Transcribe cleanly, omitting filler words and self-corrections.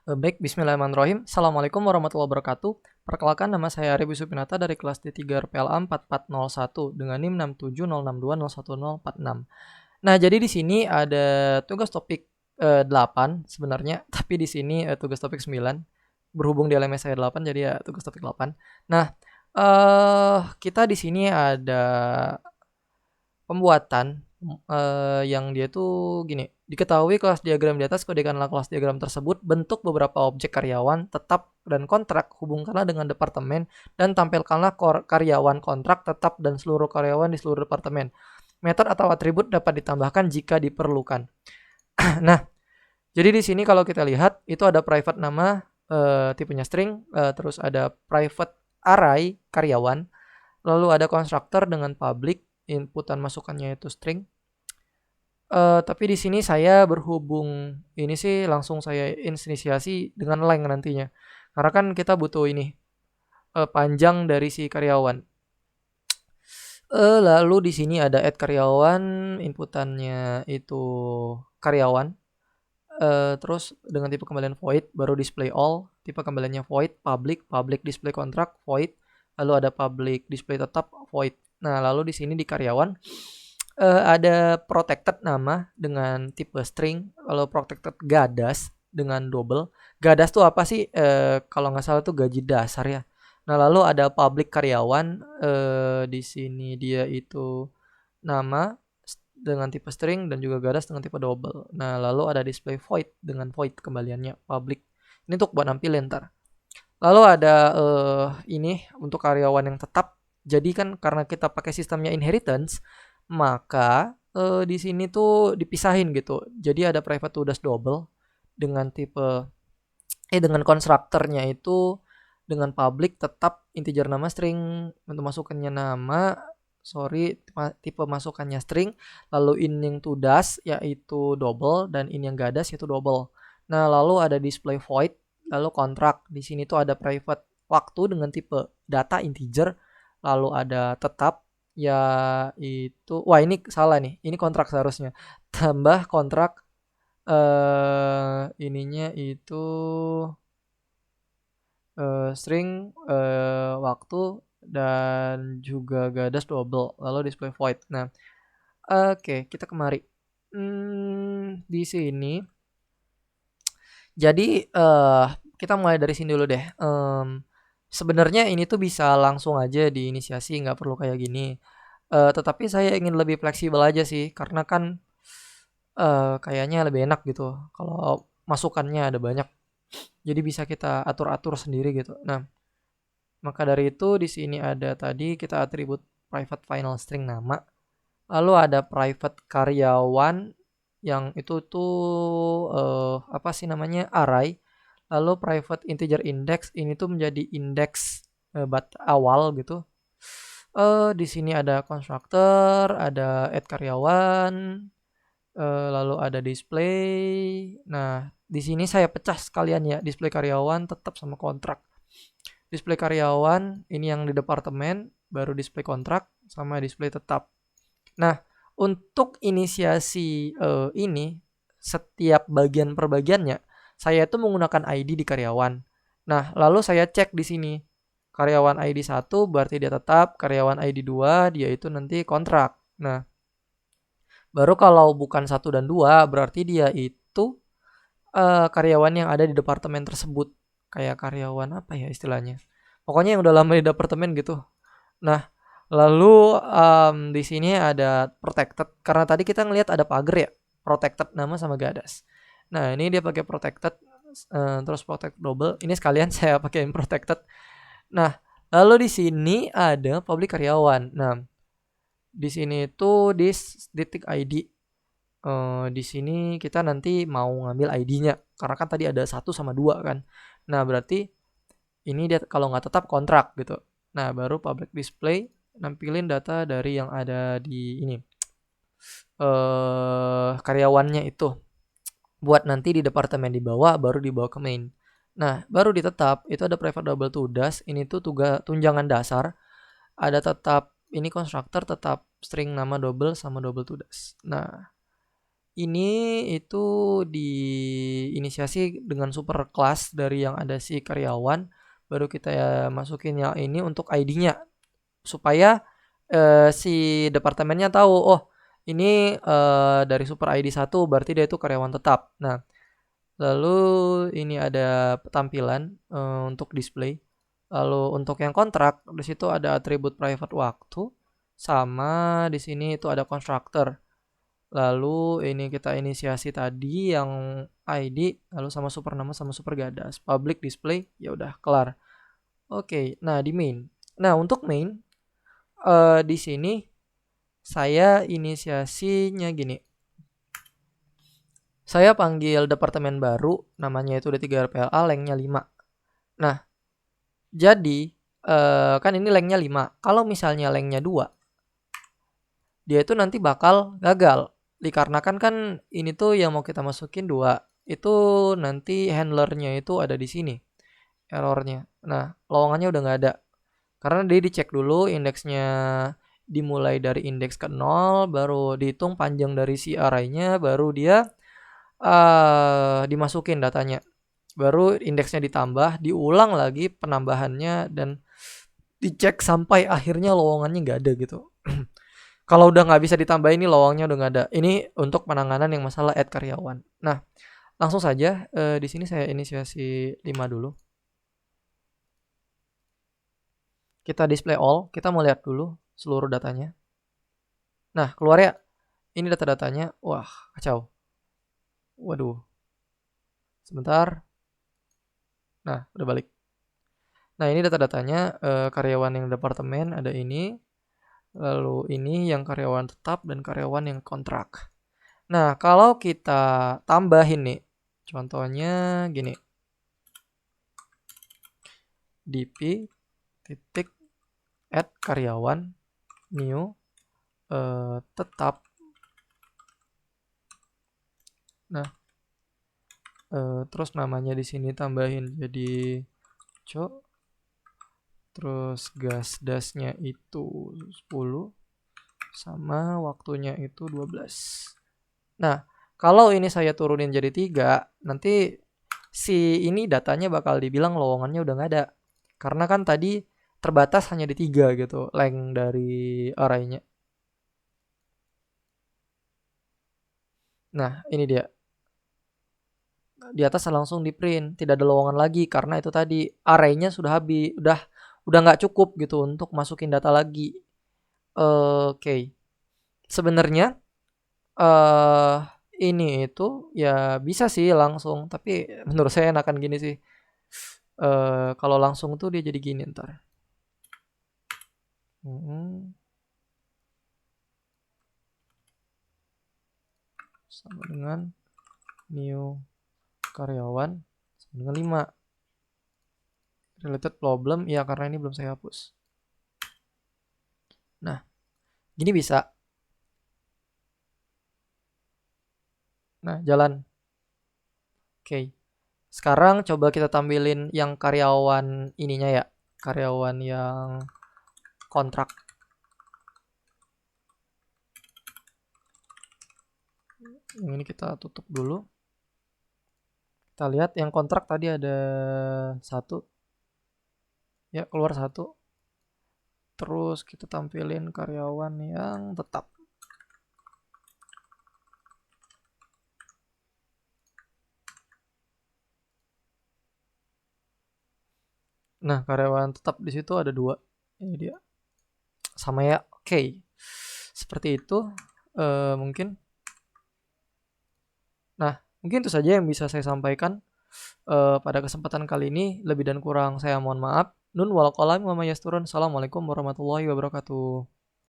Baik, bismillahirrahmanirrahim. Assalamualaikum warahmatullahi wabarakatuh. Perkenalkan, nama saya Arif Supinata dari kelas D3 RPLA 4401 dengan NIM 67062011046. Nah, jadi di sini ada tugas topik 8 sebenarnya, tapi di sini tugas topik 9. Berhubung di LMS saya 8, jadi ya tugas topik 8. Nah, kita di sini ada pembuatan yang dia tuh gini, diketahui kelas diagram di atas kodekanlah kelas diagram tersebut bentuk beberapa objek karyawan tetap dan kontrak, hubungkanlah dengan departemen dan tampilkanlah karyawan kontrak tetap dan seluruh karyawan di seluruh departemen. Metode atau atribut dapat ditambahkan jika diperlukan. Nah, jadi di sini kalau kita lihat itu ada private nama, tipenya string, terus ada private array karyawan, lalu ada constructor dengan public, inputan masukannya itu string. Tapi di sini saya berhubung ini sih langsung saya inisiasi dengan length nantinya. Karena kan kita butuh ini panjang dari si karyawan. Lalu di sini ada add karyawan, inputannya itu karyawan. Terus dengan tipe kembalian void, baru display all, tipe kembaliannya void, public display contract, void, lalu ada public display tetap, void. Nah, lalu di sini di karyawan ada protected nama dengan tipe string, kalau protected gadas dengan double. Gadas tuh apa sih? Kalau nggak salah tuh gaji dasar ya. Nah, lalu ada public karyawan, di sini dia itu nama dengan tipe string dan juga gadas dengan tipe double. Nah, lalu ada display void dengan void kembaliannya public. Ini untuk buat nampilin ntar. Lalu ada ini untuk karyawan yang tetap. Jadi kan karena kita pakai sistemnya inheritance, maka di sini tuh dipisahin gitu. Jadi ada private to dash double dengan tipe dengan konstruktornya itu dengan public tetap integer nama string, untuk masukannya nama tipe masukannya string, lalu in yang to dash yaitu double dan in yang gadas yaitu double. Nah, lalu ada display void, lalu kontrak. Di sini tuh ada private waktu dengan tipe data integer, lalu ada tetap yaitu ini salah nih. Ini kontrak seharusnya. Tambah kontrak ininya itu string waktu dan juga gadas double, lalu display void. Nah, oke, kita kemari. Di sini jadi kita mulai dari sini dulu deh. Sebenarnya ini tuh bisa langsung aja diinisiasi, nggak perlu kayak gini. Tetapi saya ingin lebih fleksibel aja sih, karena kan kayaknya lebih enak gitu kalau masukannya ada banyak. Jadi bisa kita atur-atur sendiri gitu. Nah, maka dari itu di sini ada tadi kita atribut private final string nama. Lalu ada private karyawan yang itu tuh apa sih namanya? Array. Lalu private integer index ini tuh menjadi index awal gitu. Di sini ada constructor, ada add karyawan, lalu ada display. Nah, di sini saya pecah sekalian ya, display karyawan tetap sama kontrak. Display karyawan ini yang di departemen, baru display kontrak sama display tetap. Nah, untuk inisiasi ini setiap bagian per bagiannya saya itu menggunakan ID di karyawan. Nah, lalu saya cek di sini. Karyawan ID 1 berarti dia tetap, karyawan ID 2 dia itu nanti kontrak. Nah, baru kalau bukan 1 dan 2 berarti dia itu karyawan yang ada di departemen tersebut. Kayak karyawan apa ya istilahnya. Pokoknya yang udah lama di departemen gitu. Nah, lalu di sini ada protected, karena tadi kita ngelihat ada pagar ya, protected nama sama gadas. Nah, ini dia pakai protected, terus protect double. Ini sekalian saya pakai protected. Nah, lalu di sini ada public karyawan. Nah, di sini itu titik ID. Di sini kita nanti mau ngambil ID-nya, karena kan tadi ada 1 sama 2 kan. Nah, berarti ini dia kalau nggak tetap kontrak gitu. Nah, baru public display nampilin data dari yang ada di ini karyawannya itu, buat nanti di departemen di bawah baru dibawa ke main. Nah, baru di tetap itu ada private double to dash, ini tuh tunjangan dasar. Ada tetap ini constructor tetap string nama double sama double to dash. Nah, ini itu diinisiasi dengan super class dari yang ada si karyawan, baru kita ya masukin yang ini untuk ID-nya supaya si departemennya tahu, oh ini dari super ID 1 berarti dia itu karyawan tetap. Nah, lalu ini ada tampilan untuk display. Lalu untuk yang kontrak di situ ada atribut private waktu sama di sini itu ada constructor. Lalu ini kita inisiasi tadi yang ID, lalu sama super nama sama super gadas. Public display, ya udah kelar. Oke, nah di main. Nah, untuk main di sini saya inisiasinya gini. Saya panggil departemen baru, namanya itu D3 RPLA, lengnya 5. Nah, jadi kan ini lengnya 5. Kalau misalnya lengnya 2, dia itu nanti bakal gagal. Dikarenakan kan ini tuh yang mau kita masukin 2. Itu nanti handlernya itu ada di sini. Errornya. Nah, lowongannya udah nggak ada. Karena dia dicek dulu indeksnya dimulai dari indeks ke 0, baru dihitung panjang dari si array-nya, baru dia dimasukin datanya. Baru indeksnya ditambah, diulang lagi penambahannya, dan dicek sampai akhirnya lowongannya nggak ada gitu. Kalau udah nggak bisa ditambah ini lowongnya udah nggak ada. Ini untuk penanganan yang masalah add karyawan. Nah, langsung saja di sini saya inisiasi 5 dulu. Kita display all, kita mau lihat dulu seluruh datanya. Nah, keluar ya. Ini data-datanya. Wah, kacau. Waduh. Sebentar. Nah, udah balik. Nah, ini data-datanya karyawan yang departemen ada ini. Lalu ini yang karyawan tetap dan karyawan yang kontrak. Nah, kalau kita tambahin nih. Contohnya gini. dp titik add karyawan new tetap. Nah, terus namanya di sini tambahin jadi co, terus gas dasnya itu 10 sama waktunya itu 12. Nah, kalau ini saya turunin jadi 3, nanti si ini datanya bakal dibilang lowongannya udah nggak ada. Karena kan tadi terbatas hanya di 3 gitu, length dari array-nya. Nah, ini dia. Di atas langsung di print, tidak ada lowongan lagi karena itu tadi array-nya sudah habis, udah nggak cukup gitu untuk masukin data lagi. Oke. Sebenarnya eh ini itu ya bisa sih langsung, tapi menurut saya enakan gini sih. Kalau langsung tuh dia jadi gini ntar. Sama dengan new karyawan sama dengan 5. Related problem, ya karena ini belum saya hapus. Nah, gini bisa. Nah, jalan. Oke. Sekarang coba kita tampilin yang karyawan ininya ya. Karyawan yang kontrak. Yang ini kita tutup dulu. Kita lihat yang kontrak tadi ada 1. Ya, keluar 1. Terus kita tampilin karyawan yang tetap. Nah, karyawan tetap di situ ada 2. Ini dia. Sama ya. Oke. Seperti itu mungkin. Nah, mungkin itu saja yang bisa saya sampaikan pada kesempatan kali ini. Lebih dan kurang saya mohon maaf. Nun wal qalam wa may yasturun. Assalamualaikum warahmatullahi wabarakatuh.